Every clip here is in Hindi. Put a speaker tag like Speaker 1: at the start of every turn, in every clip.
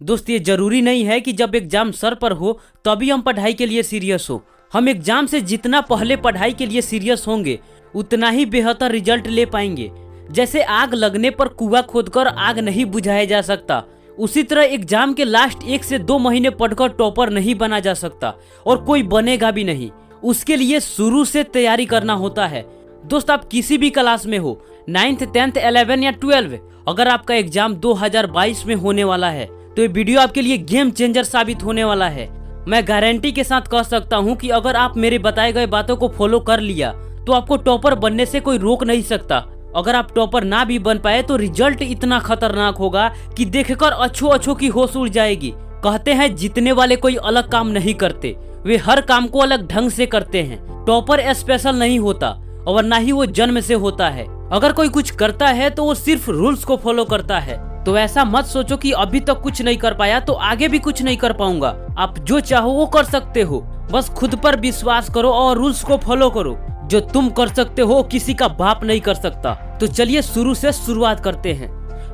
Speaker 1: दोस्त ये जरूरी नहीं है कि जब एग्जाम सर पर हो तभी हम पढ़ाई के लिए सीरियस हो। हम एग्जाम से जितना पहले पढ़ाई के लिए सीरियस होंगे उतना ही बेहतर रिजल्ट ले पाएंगे। जैसे आग लगने पर कुआं खोदकर आग नहीं बुझाया जा सकता, उसी तरह एग्जाम के लास्ट 1 से 2 महीने पढ़कर टॉपर नहीं बना जा सकता और कोई बनेगा भी नहीं। उसके लिए शुरू से तैयारी करना होता है। दोस्त आप किसी भी क्लास में हो, 9th 10th 11 या 12, अगर आपका एग्जाम 2022 में होने वाला है तो ये वीडियो आपके लिए गेम चेंजर साबित होने वाला है। मैं गारंटी के साथ कह सकता हूँ कि अगर आप मेरे बताए गए बातों को फॉलो कर लिया तो आपको टॉपर बनने से कोई रोक नहीं सकता। अगर आप टॉपर ना भी बन पाए तो रिजल्ट इतना खतरनाक होगा कि देखकर अच्छों की होश उड़ जाएगी। कहते हैं जीतने वाले कोई अलग काम नहीं करते, वे हर काम को अलग ढंग से करते हैं। टॉपर स्पेशल नहीं होता और ना ही वो जन्म से होता है। अगर कोई कुछ करता है तो वो सिर्फ रूल्स को फॉलो करता है। तो ऐसा मत सोचो कि अभी तक कुछ नहीं कर पाया तो आगे भी कुछ नहीं कर पाऊंगा। आप जो चाहो वो कर सकते हो, बस खुद पर विश्वास करो और रूल्स को फॉलो करो। जो तुम कर सकते हो किसी का बाप नहीं कर सकता। तो चलिए शुरू से शुरुआत करते हैं।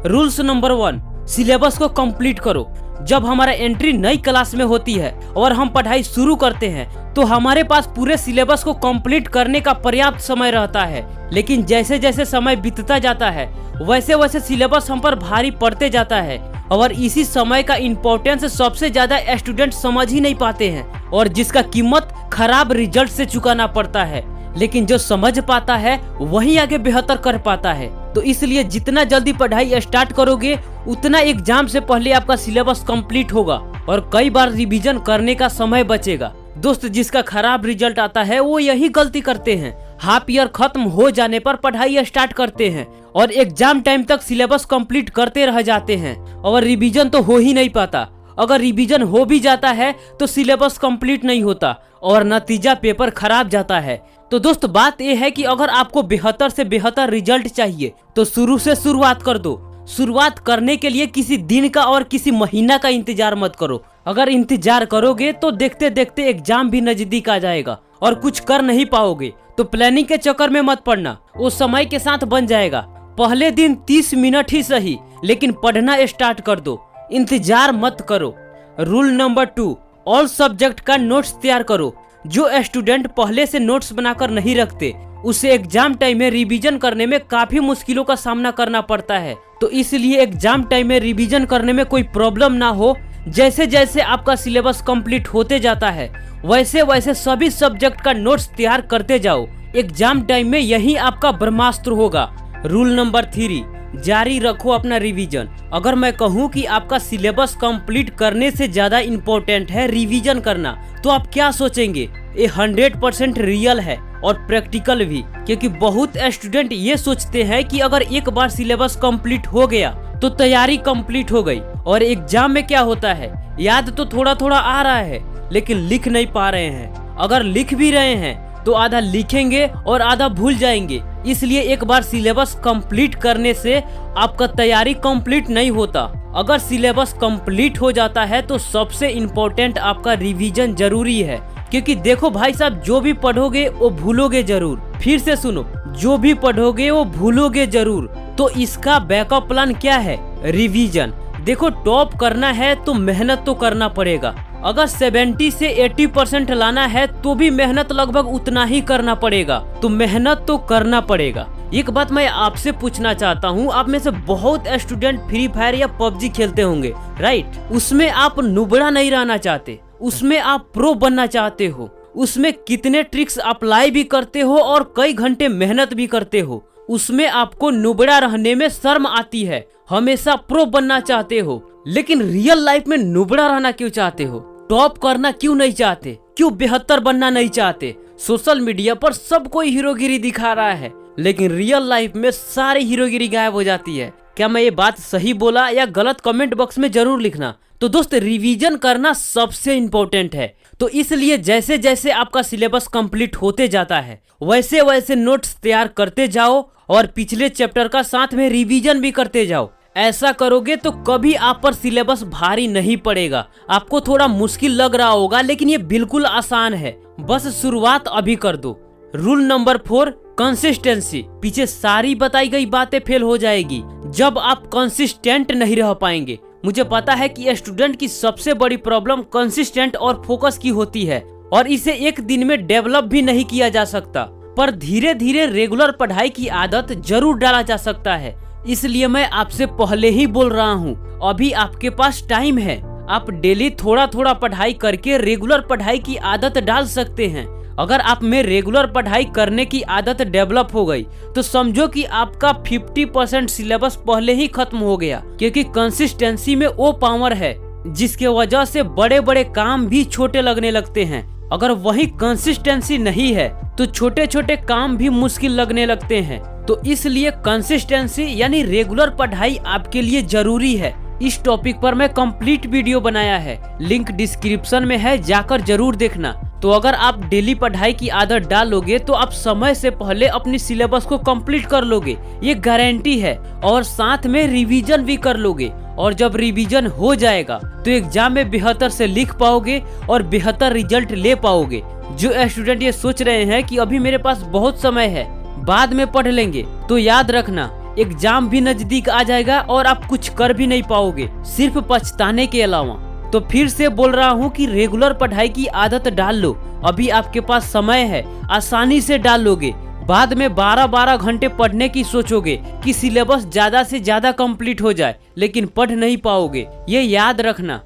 Speaker 1: रूल्स नंबर 1, सिलेबस को कंप्लीट करो। जब हमारा एंट्री नई क्लास में होती है और हम पढ़ाई शुरू करते हैं तो हमारे पास पूरे सिलेबस को कंप्लीट करने का पर्याप्त समय रहता है। लेकिन जैसे जैसे समय बीतता जाता है वैसे वैसे सिलेबस हम पर भारी पड़ते जाता है और इसी समय का इम्पोर्टेंस सबसे ज्यादा स्टूडेंट समझ ही नहीं पाते हैं और जिसका कीमत खराब रिजल्ट से चुकाना पड़ता है। लेकिन जो समझ पाता है वही आगे बेहतर कर पाता है। तो इसलिए जितना जल्दी पढ़ाई स्टार्ट करोगे उतना एग्जाम से पहले आपका सिलेबस कंप्लीट होगा और कई बार रिवीजन करने का समय बचेगा। दोस्त जिसका खराब रिजल्ट आता है वो यही गलती करते हैं। हाफ ईयर खत्म हो जाने पर पढ़ाई स्टार्ट करते हैं और एग्जाम टाइम तक सिलेबस कंप्लीट करते रह जाते हैं और रिवीजन तो हो ही नहीं पाता। अगर रिवीजन हो भी जाता है तो सिलेबस कंप्लीट नहीं होता और नतीजा पेपर खराब जाता है। तो दोस्त बात यह है कि अगर आपको बेहतर से बेहतर रिजल्ट चाहिए तो शुरू से शुरुआत कर दो। शुरुआत करने के लिए किसी दिन का और किसी महीना का इंतजार मत करो। अगर इंतजार करोगे तो देखते देखते एग्जाम भी नजदीक आ जाएगा और कुछ कर नहीं पाओगे। तो प्लानिंग के चक्कर में मत पड़ना, वो समय के साथ बन जाएगा। पहले दिन 30 मिनट ही सही लेकिन पढ़ना स्टार्ट कर दो, इंतजार मत करो। रूल नंबर 2, ऑल सब्जेक्ट का नोट्स तैयार करो। जो स्टूडेंट पहले से नोट्स बनाकर नहीं रखते उसे एग्जाम टाइम में रिवीजन करने में काफी मुश्किलों का सामना करना पड़ता है। तो इसलिए एग्जाम टाइम में रिवीजन करने में कोई प्रॉब्लम ना हो। जैसे जैसे आपका सिलेबस कंप्लीट होते जाता है वैसे वैसे सभी सब्जेक्ट का नोट्स तैयार करते जाओ। एग्जाम टाइम में यही आपका ब्रह्मास्त्र होगा। रूल नंबर 3, जारी रखो अपना रिवीजन। अगर मैं कहूँ कि आपका सिलेबस कंप्लीट करने से ज्यादा इम्पोर्टेंट है रिवीजन करना तो आप क्या सोचेंगे? ये 100% रियल है और प्रैक्टिकल भी, क्योंकि बहुत स्टूडेंट ये सोचते हैं कि अगर एक बार सिलेबस कंप्लीट हो गया तो तैयारी कंप्लीट हो गई। और एग्जाम में क्या होता है, याद तो थोड़ा थोड़ा आ रहा है लेकिन लिख नहीं पा रहे हैं। अगर लिख भी रहे हैं तो आधा लिखेंगे और आधा भूल जाएंगे। इसलिए एक बार सिलेबस कंप्लीट करने से आपका तैयारी कंप्लीट नहीं होता। अगर सिलेबस कंप्लीट हो जाता है तो सबसे इम्पोर्टेंट आपका रिवीजन जरूरी है। क्योंकि देखो भाई साहब, जो भी पढ़ोगे वो भूलोगे जरूर। फिर से सुनो, जो भी पढ़ोगे वो भूलोगे जरूर। तो इसका बैकअप प्लान क्या है? रिवीजन। देखो टॉप करना है तो मेहनत तो करना पड़ेगा। अगर 70 से 80% लाना है तो भी मेहनत लगभग उतना ही करना पड़ेगा। तो मेहनत तो करना पड़ेगा। एक बात मैं आपसे पूछना चाहता हूँ, आप में से बहुत स्टूडेंट फ्री फायर या पबजी खेलते होंगे, राइट? उसमें आप नुबड़ा नहीं रहना चाहते, उसमें आप प्रो बनना चाहते हो। उसमें कितने ट्रिक्स अप्लाई भी करते हो और कई घंटे मेहनत भी करते हो। उसमें आपको नुबड़ा रहने में शर्म आती है, हमेशा प्रो बनना चाहते हो। लेकिन रियल लाइफ में नुबड़ा रहना क्यों चाहते हो? टॉप करना क्यों नहीं चाहते? क्यों बेहतर बनना नहीं चाहते? सोशल मीडिया पर सब कोई हीरोगिरी दिखा रहा है लेकिन रियल लाइफ में सारी हीरोगिरी गायब हो जाती है। क्या मैं ये बात सही बोला या गलत? कमेंट बॉक्स में जरूर लिखना। तो दोस्त रिवीजन करना सबसे इम्पोर्टेंट है। तो इसलिए जैसे जैसे आपका सिलेबस कंप्लीट होते जाता है वैसे वैसे नोट्स तैयार करते जाओ और पिछले चैप्टर का साथ में रिवीजन भी करते जाओ। ऐसा करोगे तो कभी आप पर सिलेबस भारी नहीं पड़ेगा। आपको थोड़ा मुश्किल लग रहा होगा लेकिन ये बिल्कुल आसान है, बस शुरुआत अभी कर दो। Rule number 4, consistency. पीछे सारी बताई गई बातें फेल हो जाएगी जब आप कंसिस्टेंट नहीं रह पाएंगे। मुझे पता है कि स्टूडेंट की सबसे बड़ी प्रॉब्लम कंसिस्टेंट और फोकस की होती है और इसे एक दिन में डेवलप भी नहीं किया जा सकता, पर धीरे धीरे रेगुलर पढ़ाई की आदत जरूर डाला जा सकता है। इसलिए मैं आपसे पहले ही बोल रहा हूँ, अभी आपके पास टाइम है। आप डेली थोड़ा थोड़ा पढ़ाई करके रेगुलर पढ़ाई की आदत डाल सकते हैं। अगर आप में रेगुलर पढ़ाई करने की आदत डेवलप हो गई तो समझो कि आपका 50% सिलेबस पहले ही खत्म हो गया, क्योंकि कंसिस्टेंसी में वो पावर है जिसके वजह से बड़े बड़े काम भी छोटे लगने लगते हैं। अगर वही कंसिस्टेंसी नहीं है तो छोटे छोटे काम भी मुश्किल लगने लगते हैं। तो इसलिए कंसिस्टेंसी यानी रेगुलर पढ़ाई आपके लिए जरूरी है। इस टॉपिक पर मैं कंप्लीट वीडियो बनाया है, लिंक डिस्क्रिप्शन में है, जाकर जरूर देखना। तो अगर आप डेली पढ़ाई की आदत डालोगे तो आप समय से पहले अपनी सिलेबस को कंप्लीट कर लोगे, ये गारंटी है। और साथ में रिवीजन भी कर लोगे, और जब रिवीजन हो जाएगा तो एग्जाम में बेहतर से लिख पाओगे और बेहतर रिजल्ट ले पाओगे। जो स्टूडेंट ये सोच रहे हैं कि अभी मेरे पास बहुत समय है, बाद में पढ़ लेंगे, तो याद रखना एग्जाम भी नजदीक आ जाएगा और आप कुछ कर भी नहीं पाओगे, सिर्फ पछताने के अलावा। तो फिर से बोल रहा हूँ कि रेगुलर पढ़ाई की आदत डाल लो, अभी आपके पास समय है, आसानी से डाल लोगे। बाद में 12-12 घंटे पढ़ने की सोचोगे कि सिलेबस ज्यादा से ज्यादा कंप्लीट हो जाए, लेकिन पढ़ नहीं पाओगे, ये याद रखना।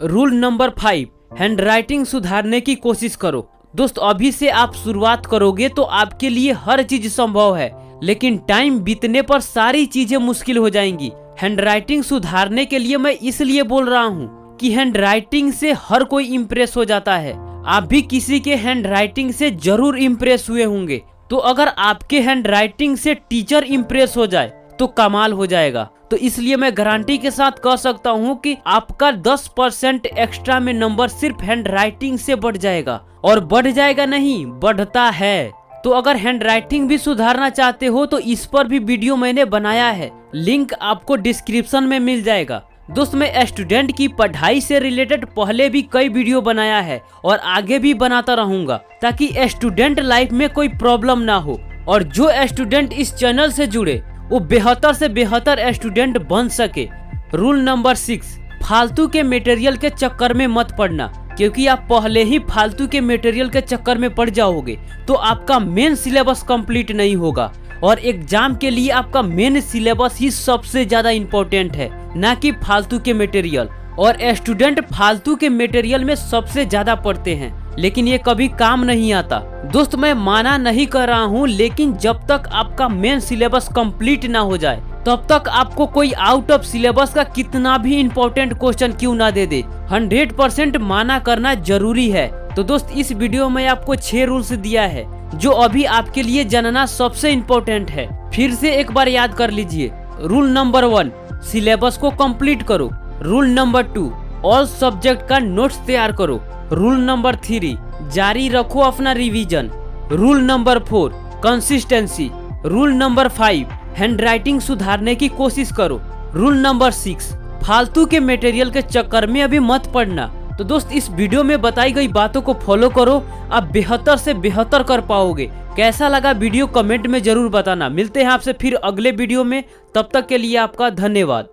Speaker 1: रूल नंबर 5, हैंडराइटिंग सुधारने की कोशिश करो। दोस्त, अभी से आप शुरुआत करोगे तो आपके लिए हर चीज संभव है, लेकिन टाइम बीतने पर सारी चीजें मुश्किल हो जाएंगी। हैंडराइटिंग सुधारने के लिए मैं इसलिए बोल रहा हूँ कि हैंडराइटिंग से हर कोई इम्प्रेस हो जाता है। आप भी किसी के हैंडराइटिंग से जरूर इम्प्रेस हुए होंगे, तो अगर आपके हैंडराइटिंग से टीचर इम्प्रेस हो जाए तो कमाल हो जाएगा। तो इसलिए मैं गारंटी के साथ कह सकता हूँ कि आपका 10% एक्स्ट्रा में नंबर सिर्फ हैंडराइटिंग से बढ़ जाएगा, और बढ़ जाएगा नहीं, बढ़ता है। तो अगर हैंडराइटिंग भी सुधारना चाहते हो तो इस पर भी वीडियो मैंने बनाया है, लिंक आपको डिस्क्रिप्शन में मिल जाएगा। दोस्त, मैं स्टूडेंट की पढ़ाई से रिलेटेड पहले भी कई वीडियो बनाया है और आगे भी बनाता रहूंगा, ताकि स्टूडेंट लाइफ में कोई प्रॉब्लम ना हो, और जो स्टूडेंट इस चैनल से जुड़े वो बेहतर से बेहतर स्टूडेंट बन सके। रूल नंबर 6, फालतू के मटेरियल के चक्कर में मत पड़ना, क्योंकि आप पहले ही फालतू के मटेरियल के चक्कर में पड़ जाओगे तो आपका मेन सिलेबस कंप्लीट नहीं होगा, और एग्जाम के लिए आपका मेन सिलेबस ही सबसे ज्यादा इम्पोर्टेंट है, ना कि फालतू के मटेरियल। और स्टूडेंट फालतू के मटेरियल में सबसे ज्यादा पढ़ते हैं, लेकिन ये कभी काम नहीं आता। दोस्त, मैं माना नहीं कर रहा हूँ, लेकिन जब तक आपका मेन सिलेबस कंप्लीट ना हो जाए तब तक आपको कोई आउट ऑफ सिलेबस का कितना भी इम्पोर्टेंट क्वेश्चन क्यों ना दे दे, 100% माना करना जरूरी है। तो दोस्त, इस वीडियो में आपको 6 रूल्स दिया है जो अभी आपके लिए जानना सबसे इम्पोर्टेंट है। फिर से एक बार याद कर लीजिए। रूल नंबर 1, सिलेबस को कंप्लीट करो। रूल नंबर 2, ऑल सब्जेक्ट का नोट्स तैयार करो। रूल नंबर 3, जारी रखो अपना revision. Rule number 4, consistency. Rule number 5, handwriting सुधारने की कोशिश करो। रूल नंबर 6, फालतू के मटेरियल के चक्कर में अभी मत पड़ना। तो दोस्त, इस वीडियो में बताई गई बातों को फॉलो करो, आप बेहतर से बेहतर कर पाओगे। कैसा लगा वीडियो कमेंट में जरूर बताना। मिलते हैं आपसे फिर अगले वीडियो में, तब तक के लिए आपका धन्यवाद।